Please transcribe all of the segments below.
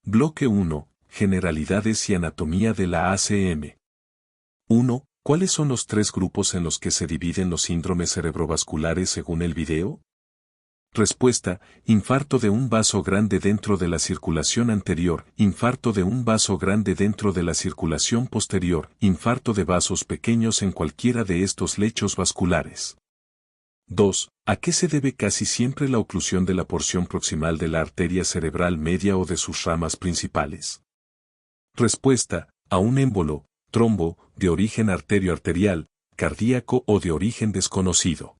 Bloque 1. Generalidades y anatomía de la ACM. 1. ¿Cuáles son los tres grupos en los que se dividen los síndromes cerebrovasculares según el video? Respuesta: infarto de un vaso grande dentro de la circulación anterior, infarto de un vaso grande dentro de la circulación posterior, infarto de vasos pequeños en cualquiera de estos lechos vasculares. 2. ¿A qué se debe casi siempre la oclusión de la porción proximal de la arteria cerebral media o de sus ramas principales? Respuesta: a un émbolo, trombo, de origen arterio-arterial, cardíaco o de origen desconocido.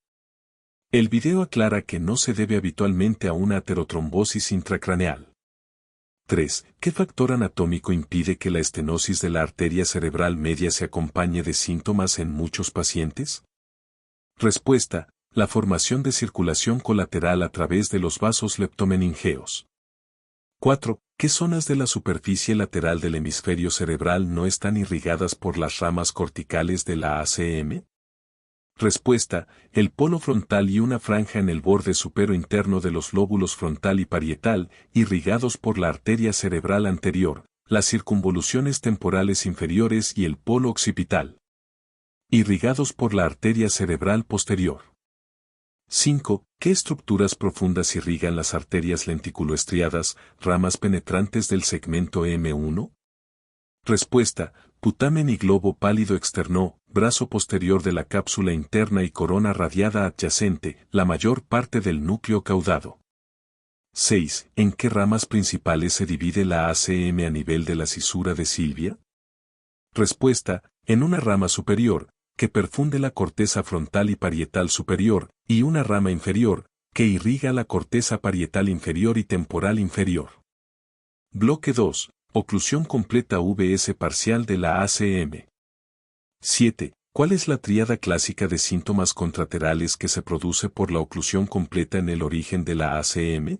El video aclara que no se debe habitualmente a una aterotrombosis intracraneal. 3. ¿Qué factor anatómico impide que la estenosis de la arteria cerebral media se acompañe de síntomas en muchos pacientes? Respuesta: la formación de circulación colateral a través de los vasos leptomeningeos. 4. ¿Qué zonas de la superficie lateral del hemisferio cerebral no están irrigadas por las ramas corticales de la ACM? Respuesta: el polo frontal y una franja en el borde supero-interno de los lóbulos frontal y parietal, irrigados por la arteria cerebral anterior, las circunvoluciones temporales inferiores y el polo occipital, irrigados por la arteria cerebral posterior. 5. ¿Qué estructuras profundas irrigan las arterias lenticuloestriadas, ramas penetrantes del segmento M1? Respuesta: putamen y globo pálido externo, brazo posterior de la cápsula interna y corona radiada adyacente, la mayor parte del núcleo caudado. 6. ¿En qué ramas principales se divide la ACM a nivel de la cisura de Sylvia? Respuesta: en una rama superior, que perfunde la corteza frontal y parietal superior, y una rama inferior, que irriga la corteza parietal inferior y temporal inferior. Bloque 2. Oclusión completa vs parcial de la ACM. 7. ¿Cuál es la tríada clásica de síntomas contralaterales que se produce por la oclusión completa en el origen de la ACM?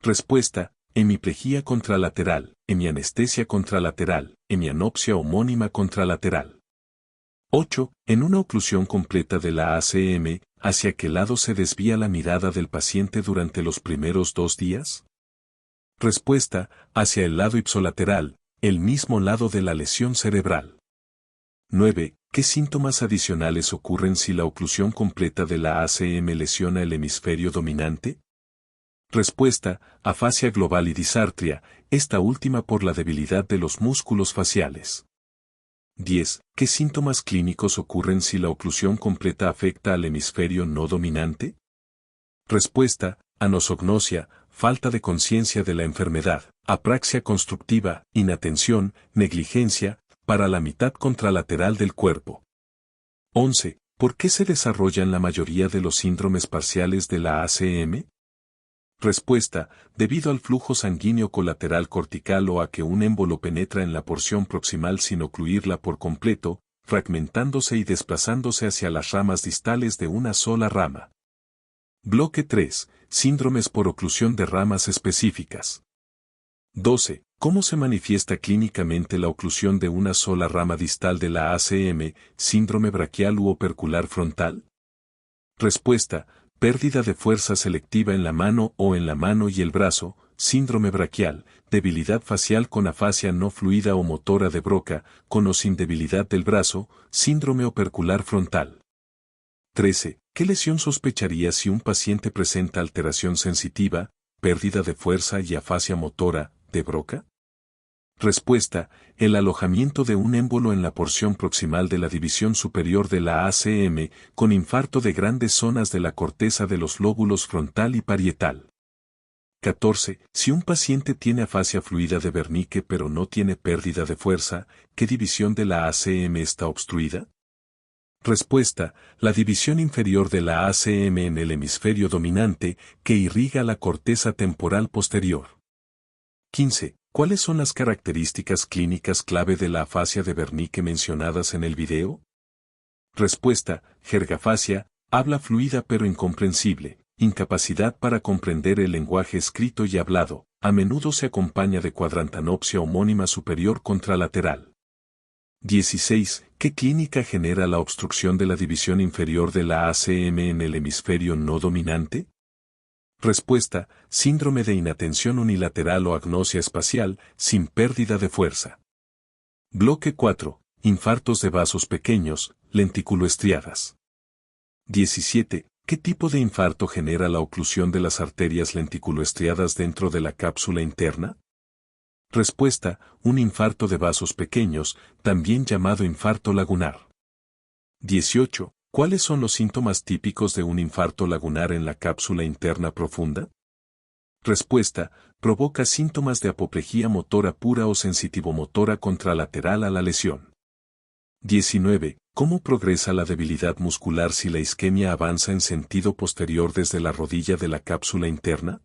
Respuesta: hemiplegia contralateral, hemianestesia contralateral, hemianopsia homónima contralateral. 8. En una oclusión completa de la ACM, ¿hacia qué lado se desvía la mirada del paciente durante los primeros 2 días? Respuesta: hacia el lado ipsilateral, el mismo lado de la lesión cerebral. 9. ¿Qué síntomas adicionales ocurren si la oclusión completa de la ACM lesiona el hemisferio dominante? Respuesta: afasia global y disartria, esta última por la debilidad de los músculos faciales. 10. ¿Qué síntomas clínicos ocurren si la oclusión completa afecta al hemisferio no dominante? Respuesta: anosognosia, falta de conciencia de la enfermedad, apraxia constructiva, inatención, negligencia, para la mitad contralateral del cuerpo. 11. ¿Por qué se desarrollan la mayoría de los síndromes parciales de la ACM? Respuesta: debido al flujo sanguíneo colateral cortical o a que un émbolo penetra en la porción proximal sin ocluirla por completo, fragmentándose y desplazándose hacia las ramas distales de una sola rama. Bloque 3. Síndromes por oclusión de ramas específicas. 12. ¿Cómo se manifiesta clínicamente la oclusión de una sola rama distal de la ACM, síndrome braquial u opercular frontal? Respuesta: pérdida de fuerza selectiva en la mano o en la mano y el brazo, síndrome braquial, debilidad facial con afasia no fluida o motora de Broca, con o sin debilidad del brazo, síndrome opercular frontal. 13. ¿Qué lesión sospecharía si un paciente presenta alteración sensitiva, pérdida de fuerza y afasia motora, de Broca? Respuesta: el alojamiento de un émbolo en la porción proximal de la división superior de la ACM, con infarto de grandes zonas de la corteza de los lóbulos frontal y parietal. 14. Si un paciente tiene afasia fluida de Wernicke pero no tiene pérdida de fuerza, ¿qué división de la ACM está obstruida? Respuesta: la división inferior de la ACM en el hemisferio dominante, que irriga la corteza temporal posterior. 15. ¿Cuáles son las características clínicas clave de la afasia de Wernicke mencionadas en el video? Respuesta: jergafasia, habla fluida pero incomprensible, incapacidad para comprender el lenguaje escrito y hablado, a menudo se acompaña de cuadrantanopsia homónima superior contralateral. 16. ¿Qué clínica genera la obstrucción de la división inferior de la ACM en el hemisferio no dominante? Respuesta, síndrome de inatención unilateral o agnosia espacial, sin pérdida de fuerza. Bloque 4. Infartos de vasos pequeños, lenticuloestriadas. 17. ¿Qué tipo de infarto genera la oclusión de las arterias lenticuloestriadas dentro de la cápsula interna? Respuesta, un infarto de vasos pequeños, también llamado infarto lagunar. 18. ¿Cuáles son los síntomas típicos de un infarto lagunar en la cápsula interna profunda? Respuesta, provoca síntomas de apoplejía motora pura o sensitivomotora contralateral a la lesión. 19. ¿Cómo progresa la debilidad muscular si la isquemia avanza en sentido posterior desde la rodilla de la cápsula interna?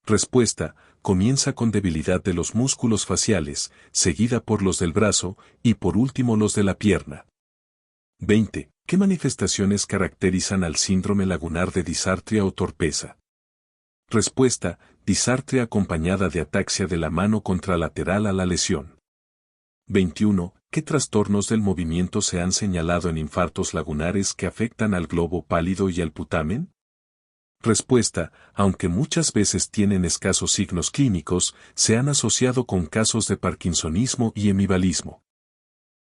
Respuesta, comienza con debilidad de los músculos faciales, seguida por los del brazo, y por último los de la pierna. 20. ¿Qué manifestaciones caracterizan al síndrome lagunar de disartria o torpeza? Respuesta, disartria acompañada de ataxia de la mano contralateral a la lesión. 21. ¿Qué trastornos del movimiento se han señalado en infartos lagunares que afectan al globo pálido y al putamen? Respuesta, aunque muchas veces tienen escasos signos clínicos, se han asociado con casos de parkinsonismo y hemibalismo.